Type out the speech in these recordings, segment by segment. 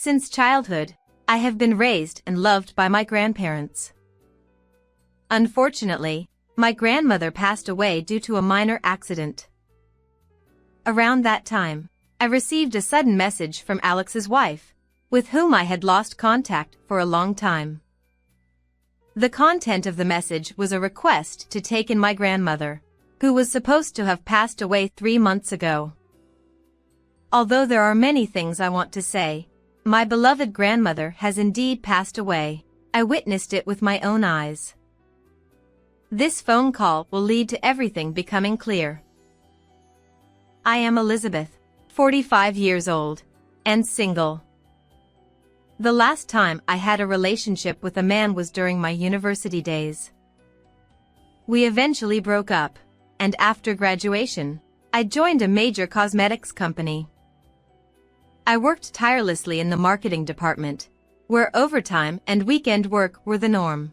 Since childhood, I have been raised and loved by my grandparents. Unfortunately, my grandmother passed away due to a minor accident. Around that time, I received a sudden message from Alex's wife, with whom I had lost contact for a long time. The content of the message was a request to take in my grandmother, who was supposed to have passed away 3 months ago. Although there are many things I want to say, my beloved grandmother has indeed passed away. I witnessed it with my own eyes. This phone call will lead to everything becoming clear. I am Elizabeth, 45 years old, and single. The last time I had a relationship with a man was during my university days. We eventually broke up, and after graduation, I joined a major cosmetics company. I worked tirelessly in the marketing department, where overtime and weekend work were the norm.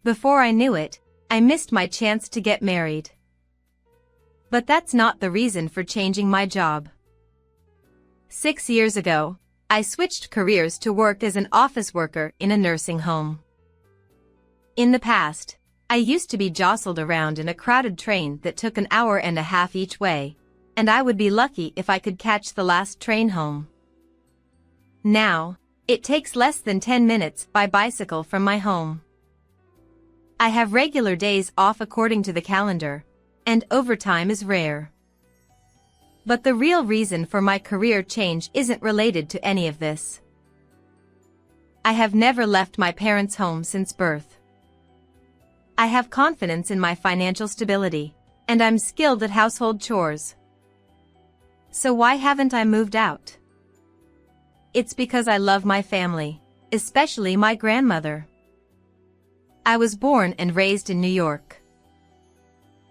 Before I knew it, I missed my chance to get married. But that's not the reason for changing my job. 6 years ago, I switched careers to work as an office worker in a nursing home. In the past, I used to be jostled around in a crowded train that took an hour and a half each way, and I would be lucky if I could catch the last train home. Now, it takes less than 10 minutes by bicycle from my home. I have regular days off according to the calendar, and overtime is rare. But the real reason for my career change isn't related to any of this. I have never left my parents' home since birth. I have confidence in my financial stability, and I'm skilled at household chores. So why haven't I moved out? It's because I love my family, especially my grandmother. I was born and raised in New York.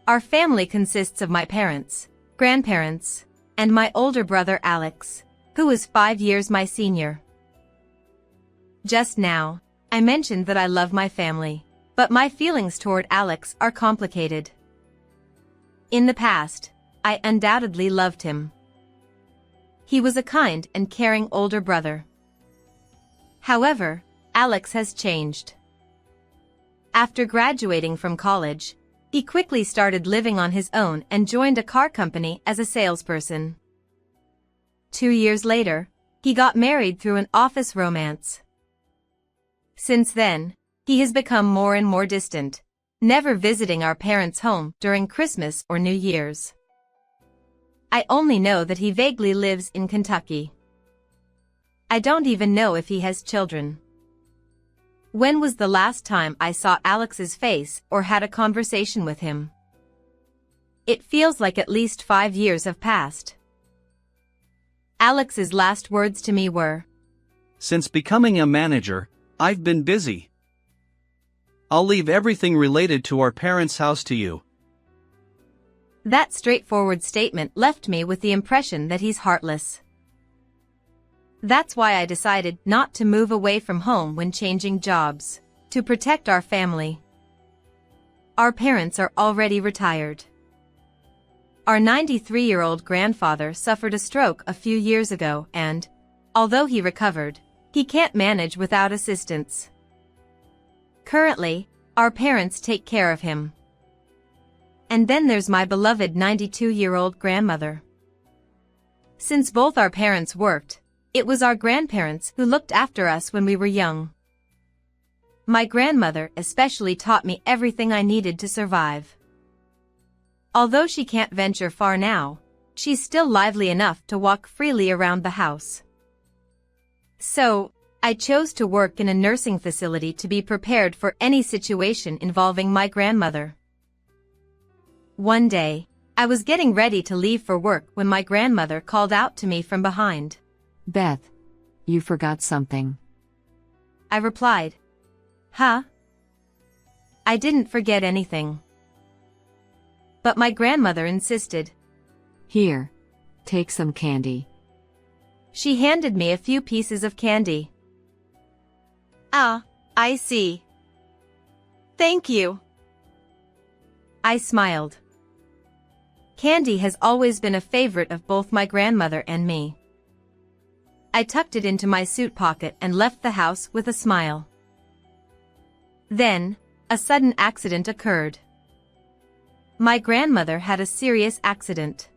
Our family consists of my parents, grandparents, and my older brother Alex, who is 5 years my senior. Just now, I mentioned that I love my family, but my feelings toward Alex are complicated. In the past, I undoubtedly loved him. He was a kind and caring older brother. However, Alex has changed. After graduating from college, he quickly started living on his own and joined a car company as a salesperson. 2 years later, he got married through an office romance. Since then, he has become more and more distant, never visiting our parents' home during Christmas or New Year's. I only know that he vaguely lives in Kentucky. I don't even know if he has children. When was the last time I saw Alex's face or had a conversation with him? It feels like at least 5 years have passed. Alex's last words to me were, "Since becoming a manager, I've been busy. I'll leave everything related to our parents' house to you." That straightforward statement left me with the impression that he's heartless. That's why I decided not to move away from home when changing jobs, to protect our family. Our parents are already retired. Our 93-year-old grandfather suffered a stroke a few years ago and, although he recovered, he can't manage without assistance. Currently, our parents take care of him. And then there's my beloved 92-year-old grandmother. Since both our parents worked, it was our grandparents who looked after us when we were young. My grandmother especially taught me everything I needed to survive. Although she can't venture far now, she's still lively enough to walk freely around the house. So, I chose to work in a nursing facility to be prepared for any situation involving my grandmother. One day, I was getting ready to leave for work when my grandmother called out to me from behind. "Beth, you forgot something." I replied, "Huh?" I didn't forget anything. But my grandmother insisted. "Here, take some candy." She handed me a few pieces of candy. "Ah, I see. Thank you." I smiled. Candy has always been a favorite of both my grandmother and me. I tucked it into my suit pocket and left the house with a smile. Then, a sudden accident occurred. My grandmother had a serious accident.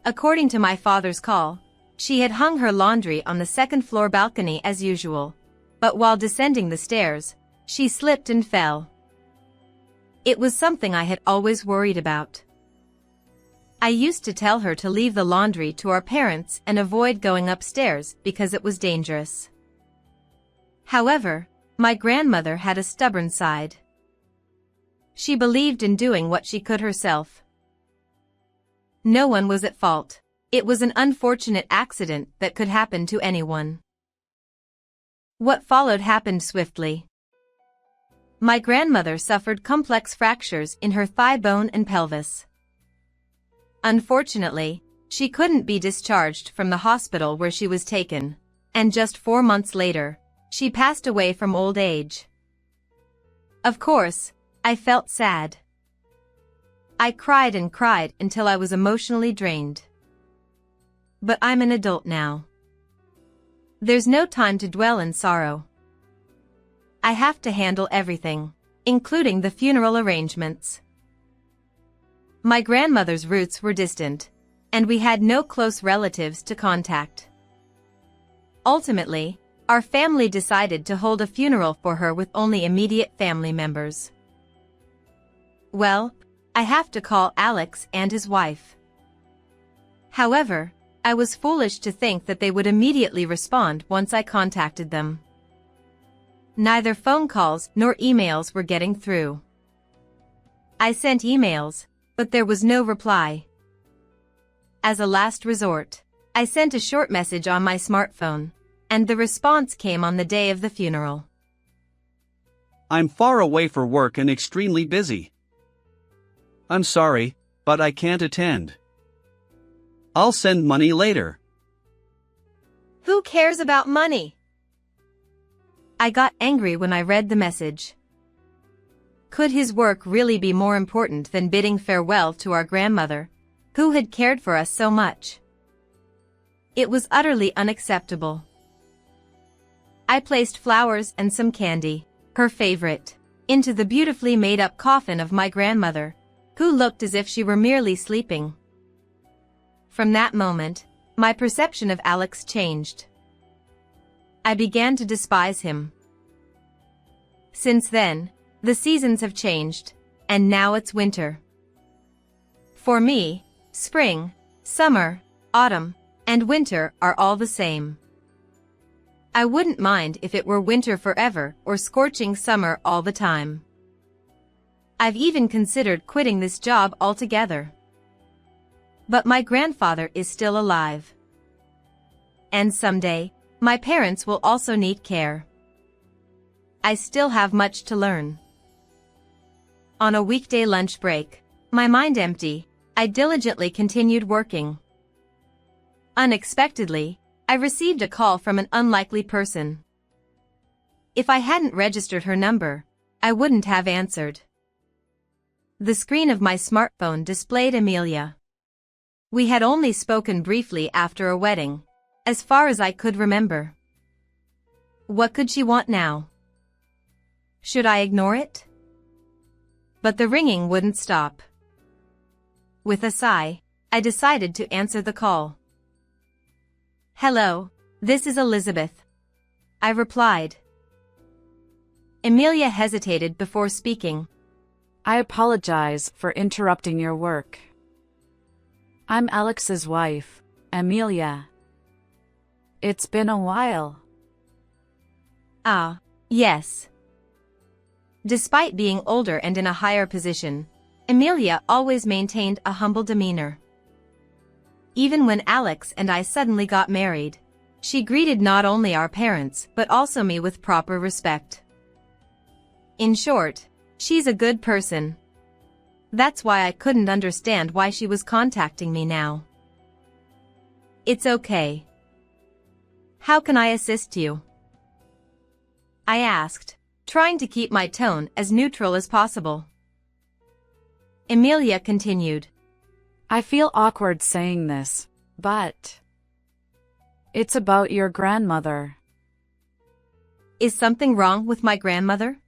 According to my father's call, she had hung her laundry on the second-floor balcony as usual, but while descending the stairs, she slipped and fell. It was something I had always worried about. I used to tell her to leave the laundry to our parents and avoid going upstairs because it was dangerous. However, my grandmother had a stubborn side. She believed in doing what she could herself. No one was at fault. It was an unfortunate accident that could happen to anyone. What followed happened swiftly. My grandmother suffered complex fractures in her thigh bone and pelvis. Unfortunately, she couldn't be discharged from the hospital where she was taken, and just 4 months later, she passed away from old age. Of course, I felt sad. I cried and cried until I was emotionally drained. But I'm an adult now. There's no time to dwell in sorrow. I have to handle everything, including the funeral arrangements. My grandmother's roots were distant, and we had no close relatives to contact. Ultimately, our family decided to hold a funeral for her with only immediate family members. Well, I have to call Alex and his wife. However, I was foolish to think that they would immediately respond once I contacted them. Neither phone calls nor emails were getting through. I sent emails, but there was no reply. As a last resort, I sent a short message on my smartphone, and the response came on the day of the funeral. I'm far away for work and extremely busy. I'm sorry, but I can't attend. I'll send money later. Who cares about money? I got angry when I read the message. Could his work really be more important than bidding farewell to our grandmother, who had cared for us so much? It was utterly unacceptable. I placed flowers and some candy, her favorite, into the beautifully made-up coffin of my grandmother, who looked as if she were merely sleeping. From that moment, my perception of Alex changed. I began to despise him. Since then, the seasons have changed, and now it's winter. For me, spring, summer, autumn, and winter are all the same. I wouldn't mind if it were winter forever or scorching summer all the time. I've even considered quitting this job altogether. But my grandfather is still alive. And someday, my parents will also need care. I still have much to learn. On a weekday lunch break, my mind empty, I diligently continued working. Unexpectedly, I received a call from an unlikely person. If I hadn't registered her number, I wouldn't have answered. The screen of my smartphone displayed Amelia. We had only spoken briefly after a wedding, as far as I could remember. What could she want now? Should I ignore it? But the ringing wouldn't stop. With a sigh, I decided to answer the call. Hello, this is Elizabeth, I replied. Amelia hesitated before speaking. I apologize for interrupting your work. I'm Alex's wife, Amelia. It's been a while. Ah, yes. Despite being older and in a higher position, Amelia always maintained a humble demeanor. Even when Alex and I suddenly got married, she greeted not only our parents but also me with proper respect. In short, she's a good person. That's why I couldn't understand why she was contacting me now. It's okay. How can I assist you? I asked, trying to keep my tone as neutral as possible. Amelia continued. I feel awkward saying this, but It's about your grandmother. Is something wrong with my grandmother?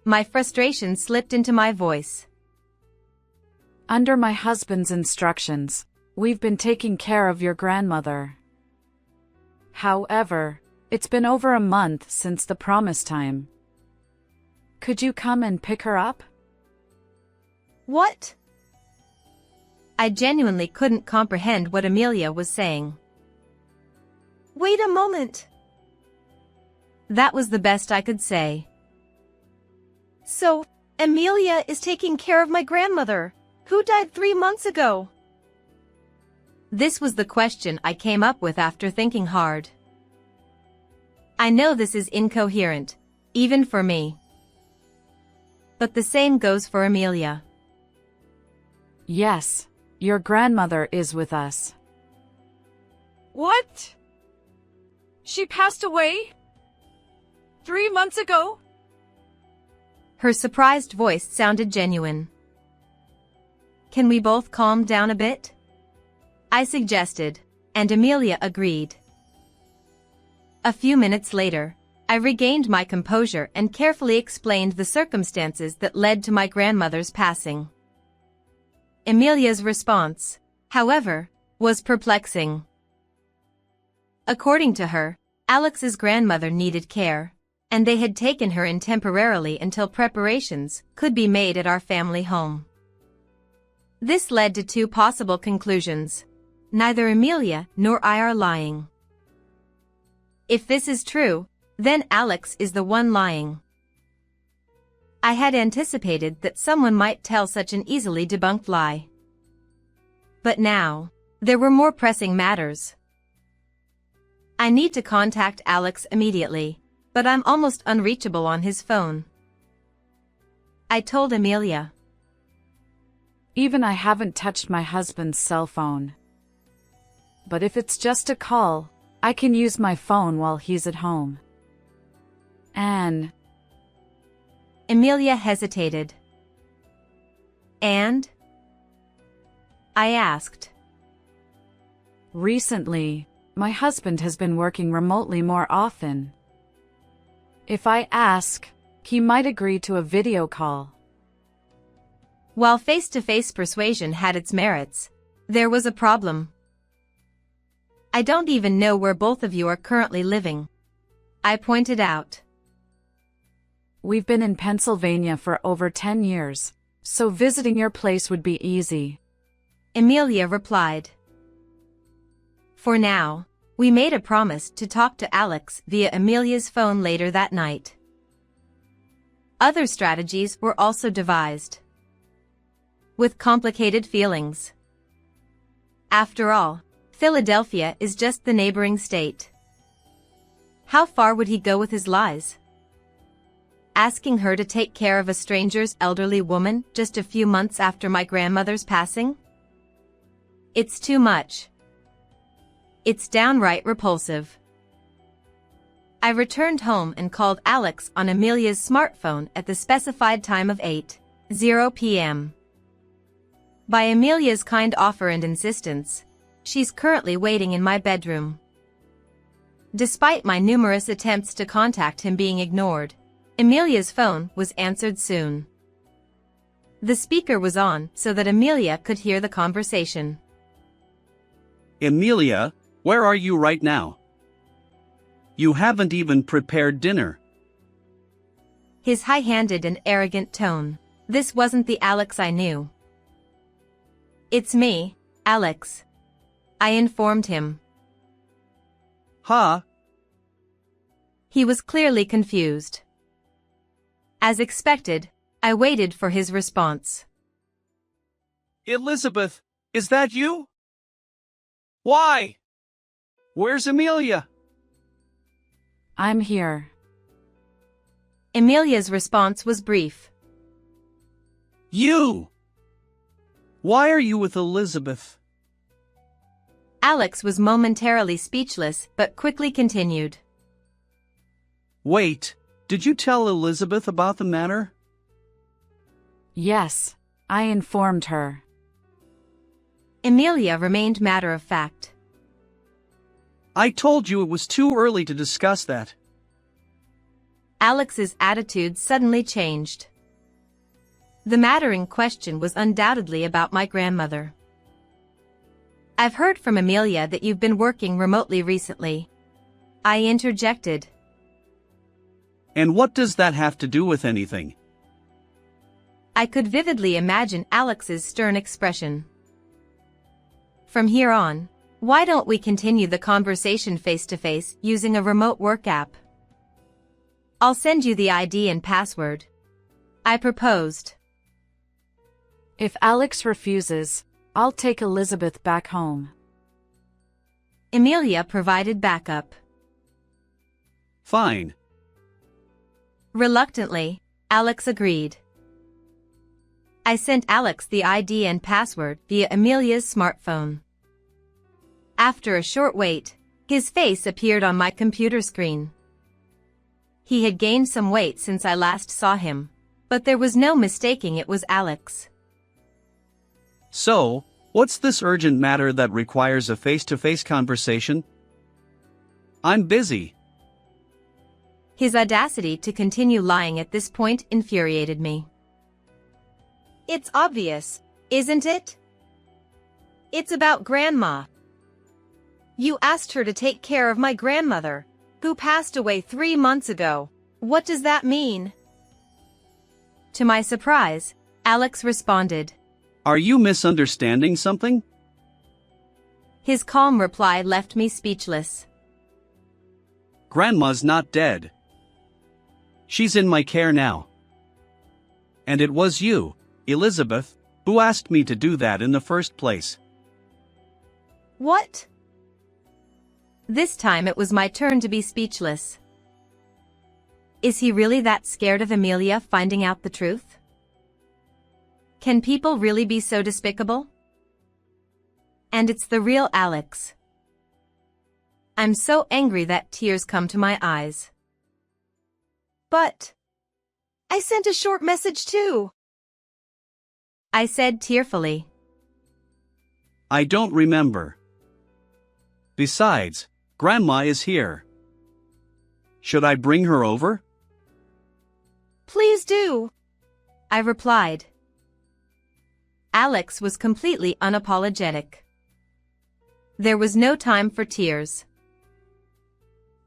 My frustration slipped into my voice. Under my husband's instructions, we've been taking care of your grandmother. However, it's been over a month since the promise time. Could you come and pick her up? What? I genuinely couldn't comprehend what Amelia was saying. Wait a moment. That was the best I could say. So, Amelia is taking care of my grandmother, who died 3 months ago. This was the question I came up with after thinking hard. I know this is incoherent, even for me. But the same goes for Amelia. Yes, your grandmother is with us. What? She passed away? 3 months ago? Her surprised voice sounded genuine. Can we both calm down a bit? I suggested, and Amelia agreed. A few minutes later, I regained my composure and carefully explained the circumstances that led to my grandmother's passing. Amelia's response, however, was perplexing. According to her, Alex's grandmother needed care, and they had taken her in temporarily until preparations could be made at our family home. This led to two possible conclusions. Neither Amelia nor I are lying. If this is true, then Alex is the one lying. I had anticipated that someone might tell such an easily debunked lie. But now, there were more pressing matters. I need to contact Alex immediately, but I'm almost unreachable on his phone. I told Amelia. Even I haven't touched my husband's cell phone. But if it's just a call, I can use my phone while he's at home. Anne. Amelia hesitated. And? I asked. Recently, my husband has been working remotely more often. If I ask, he might agree to a video call. While face-to-face persuasion had its merits, there was a problem. I don't even know where both of you are currently living, I pointed out. We've been in Pennsylvania for over 10 years, so visiting your place would be easy. Amelia replied. For now, we made a promise to talk to Alex via Amelia's phone later that night. Other strategies were also devised. With complicated feelings. After all, Philadelphia is just the neighboring state. How far would he go with his lies? Asking her to take care of a stranger's elderly woman just a few months after my grandmother's passing? It's too much. It's downright repulsive. I returned home and called Alex on Amelia's smartphone at the specified time of 8:00 p.m. By Amelia's kind offer and insistence, she's currently waiting in my bedroom. Despite my numerous attempts to contact him being ignored, Amelia's phone was answered soon. The speaker was on so that Amelia could hear the conversation. Amelia, where are you right now? You haven't even prepared dinner. His high-handed and arrogant tone. This wasn't the Alex I knew. It's me, Alex. I informed him. Huh? He was clearly confused. As expected, I waited for his response. Elizabeth, is that you? Why? Where's Amelia? I'm here. Amelia's response was brief. You! Why are you with Elizabeth? Alex was momentarily speechless but quickly continued. Wait, did you tell Elizabeth about the matter? Yes, I informed her. Amelia remained matter-of-fact. I told you it was too early to discuss that. Alex's attitude suddenly changed. The matter in question was undoubtedly about my grandmother. I've heard from Amelia that you've been working remotely recently. I interjected. And what does that have to do with anything? I could vividly imagine Alex's stern expression. From here on, why don't we continue the conversation face-to-face using a remote work app? I'll send you the ID and password. I proposed. If Alex refuses, I'll take Elizabeth back home. Amelia provided backup. Fine. Reluctantly, Alex agreed. I sent Alex the ID and password via Amelia's smartphone. After a short wait, his face appeared on my computer screen. He had gained some weight since I last saw him, but there was no mistaking it was Alex. So, what's this urgent matter that requires a face-to-face conversation? I'm busy. His audacity to continue lying at this point infuriated me. It's obvious, isn't it? It's about Grandma. You asked her to take care of my grandmother, who passed away 3 months ago. What does that mean? To my surprise, Alex responded. Are you misunderstanding something? His calm reply left me speechless. Grandma's not dead. She's in my care now. And it was you, Elizabeth, who asked me to do that in the first place. What? This time it was my turn to be speechless. Is he really that scared of Amelia finding out the truth? Can people really be so despicable? And it's the real Alex. I'm so angry that tears come to my eyes. But I sent a short message too, I said tearfully. I don't remember. Besides, Grandma is here. Should I bring her over? Please do, I replied. Alex was completely unapologetic. There was no time for tears.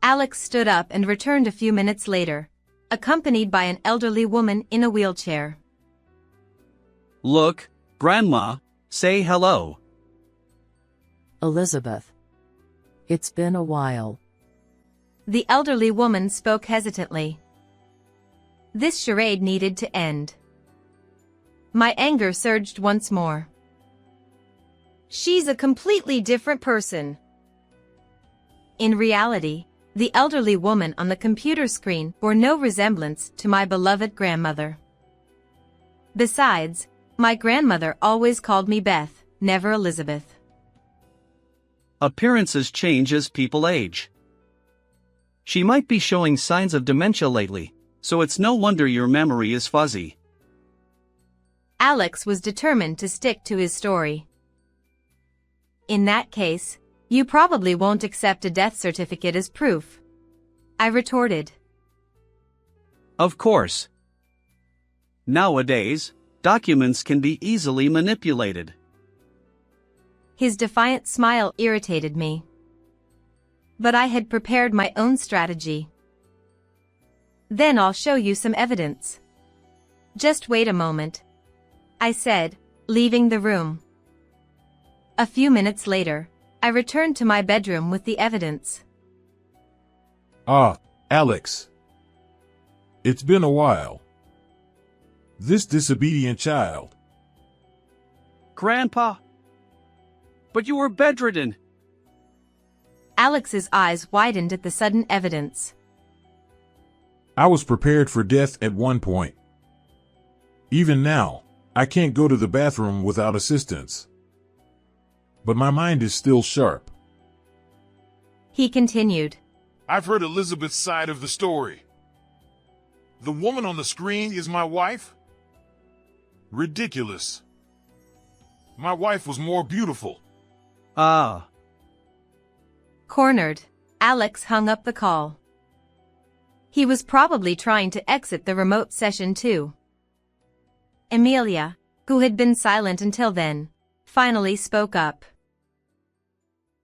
Alex stood up and returned a few minutes later, accompanied by an elderly woman in a wheelchair. Look, Grandma, say hello. Elizabeth. It's been a while. The elderly woman spoke hesitantly. This charade needed to end. My anger surged once more. She's a completely different person. In reality, the elderly woman on the computer screen bore no resemblance to my beloved grandmother. Besides, my grandmother always called me Beth, never Elizabeth. Appearances change as people age. She might be showing signs of dementia lately, so it's no wonder your memory is fuzzy. Alex was determined to stick to his story. In that case, you probably won't accept a death certificate as proof, I retorted. Of course. Nowadays, documents can be easily manipulated. His defiant smile irritated me. But I had prepared my own strategy. Then I'll show you some evidence. Just wait a moment, I said, leaving the room. A few minutes later, I returned to my bedroom with the evidence. Ah, Alex. It's been a while. This disobedient child. Grandpa? But you were bedridden. Alex's eyes widened at the sudden evidence. I was prepared for death at one point. Even now, I can't go to the bathroom without assistance. But my mind is still sharp. He continued. I've heard Elizabeth's side of the story. The woman on the screen is my wife? Ridiculous. My wife was more beautiful. Ah. Cornered, Alex hung up the call. He was probably trying to exit the remote session too. Amelia, who had been silent until then, finally spoke up.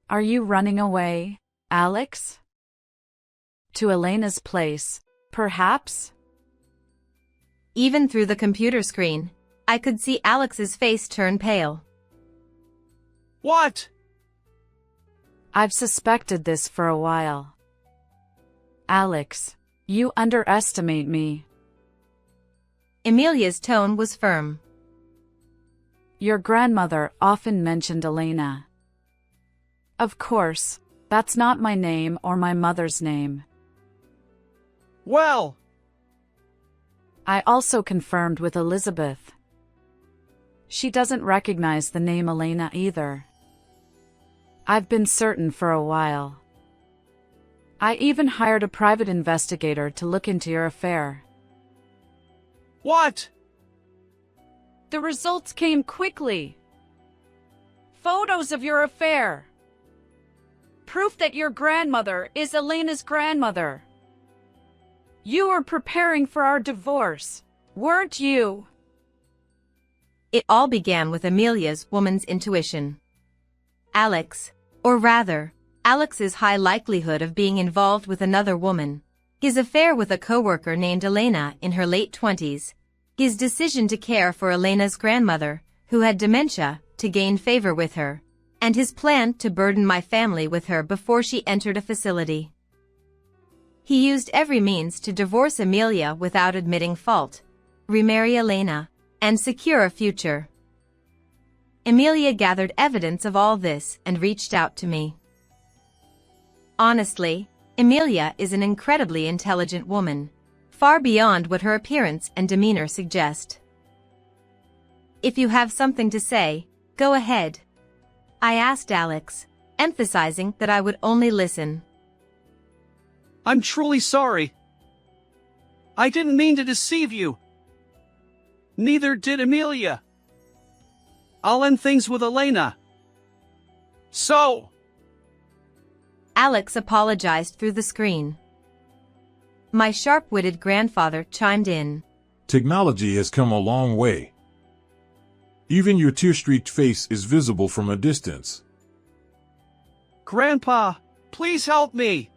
Are you running away, Alex? To Elena's place, perhaps? Even through the computer screen, I could see Alex's face turn pale. What? I've suspected this for a while. Alex, you underestimate me. Amelia's tone was firm. Your grandmother often mentioned Elena. Of course, that's not my name or my mother's name. Well, I also confirmed with Elizabeth. She doesn't recognize the name Elena either. I've been certain for a while. I even hired a private investigator to look into your affair. what? The results came quickly. Photos of your affair. Proof that your grandmother is Elena's grandmother. You were preparing for our divorce, weren't you? It all began with Amelia's woman's intuition. Alex, or rather, Alex's high likelihood of being involved with another woman, his affair with a coworker named Elena in her late 20s, his decision to care for Elena's grandmother, who had dementia, to gain favor with her, and his plan to burden my family with her before she entered a facility. He used every means to divorce Amelia without admitting fault, remarry Elena, and secure a future. Amelia gathered evidence of all this and reached out to me. Honestly, Amelia is an incredibly intelligent woman, far beyond what her appearance and demeanor suggest. If you have something to say, go ahead, I asked Alex, emphasizing that I would only listen. I'm truly sorry. I didn't mean to deceive you. Neither did Amelia. I'll end things with Elena. So, Alex apologized through the screen. My sharp-witted grandfather chimed in. Technology has come a long way. Even your tear-streaked face is visible from a distance. Grandpa, please help me.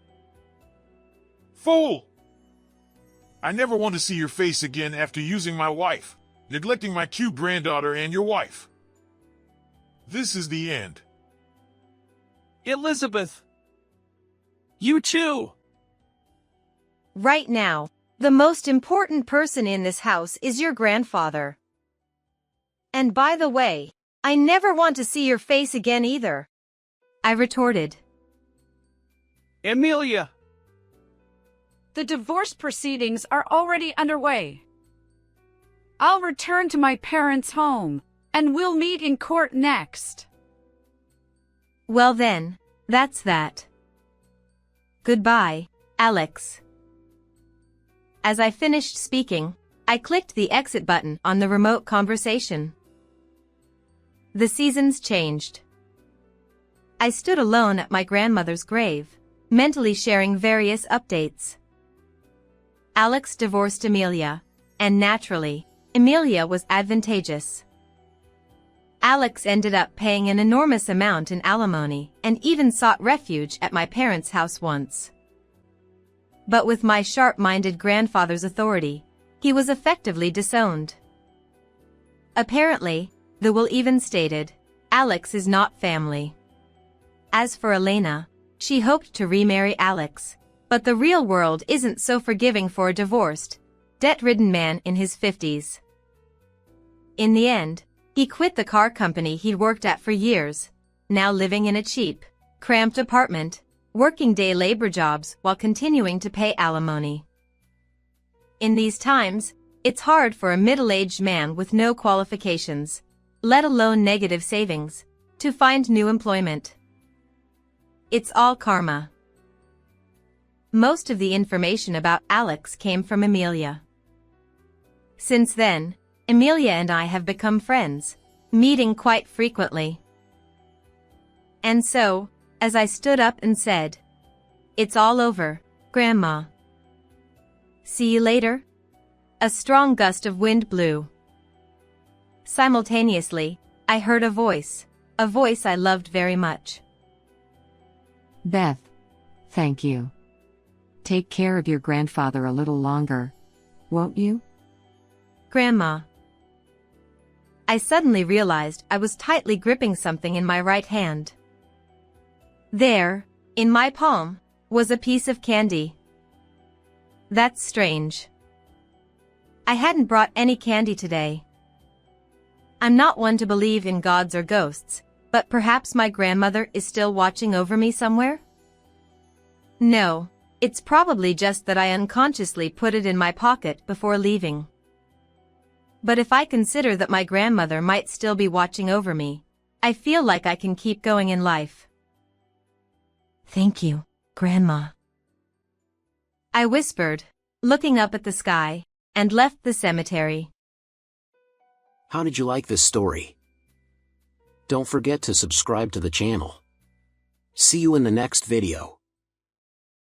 Fool! I never want to see your face again after using my wife, neglecting my cute granddaughter and your wife. This is the end. Elizabeth. You too. Right now, the most important person in this house is your grandfather. And by the way, I never want to see your face again either, I retorted. Amelia. The divorce proceedings are already underway. I'll return to my parents' home, and we'll meet in court next. Well then, that's that. Goodbye, Alex. As I finished speaking, I clicked the exit button on the remote conversation. The seasons changed. I stood alone at my grandmother's grave, mentally sharing various updates. Alex divorced Amelia, and naturally, Amelia was advantageous. Alex ended up paying an enormous amount in alimony and even sought refuge at my parents' house once. But with my sharp-minded grandfather's authority, he was effectively disowned. Apparently, the will even stated, Alex is not family. As for Elena, she hoped to remarry Alex, but the real world isn't so forgiving for a divorced, debt-ridden man in his 50s. In the end, he quit the car company he'd worked at for years, now living in a cheap, cramped apartment, working day labor jobs while continuing to pay alimony. In these times, it's hard for a middle-aged man with no qualifications, let alone negative savings, to find new employment. It's all karma. Most of the information about Alex came from Amelia. Since then, Amelia and I have become friends, meeting quite frequently. And so, as I stood up and said, "It's all over, Grandma. See you later." A strong gust of wind blew. Simultaneously, I heard a voice I loved very much. Beth. Thank you. Take care of your grandfather a little longer, won't you? Grandma. I suddenly realized I was tightly gripping something in my right hand. There, in my palm, was a piece of candy. That's strange. I hadn't brought any candy today. I'm not one to believe in gods or ghosts, but perhaps my grandmother is still watching over me somewhere? No, it's probably just that I unconsciously put it in my pocket before leaving. But if I consider that my grandmother might still be watching over me, I feel like I can keep going in life. Thank you, Grandma. I whispered, looking up at the sky, and left the cemetery. How did you like this story? Don't forget to subscribe to the channel. See you in the next video.